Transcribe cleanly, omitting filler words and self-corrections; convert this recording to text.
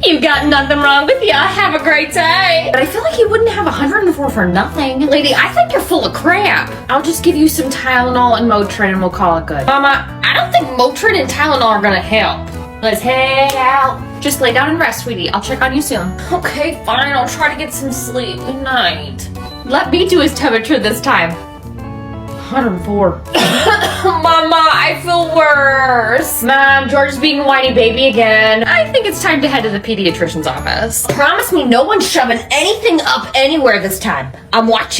You got nothing wrong with you. Have a great day. But I feel like he wouldn't have 104 for nothing. Lady, I think you're full of crap. I'll just give you some Tylenol and Motrin and we'll call it good. Mama, I don't think Motrin and Tylenol are gonna help. Let's head out. Just lay down and rest, sweetie. I'll check on you soon. Okay, fine. I'll try to get some sleep. Good night. Let me do his temperature this time. 104. Mama, I feel worse. Mom, George is being a whiny baby again. I think it's time to head to the pediatrician's office. Promise me no one's shoving anything up anywhere this time. I'm watching.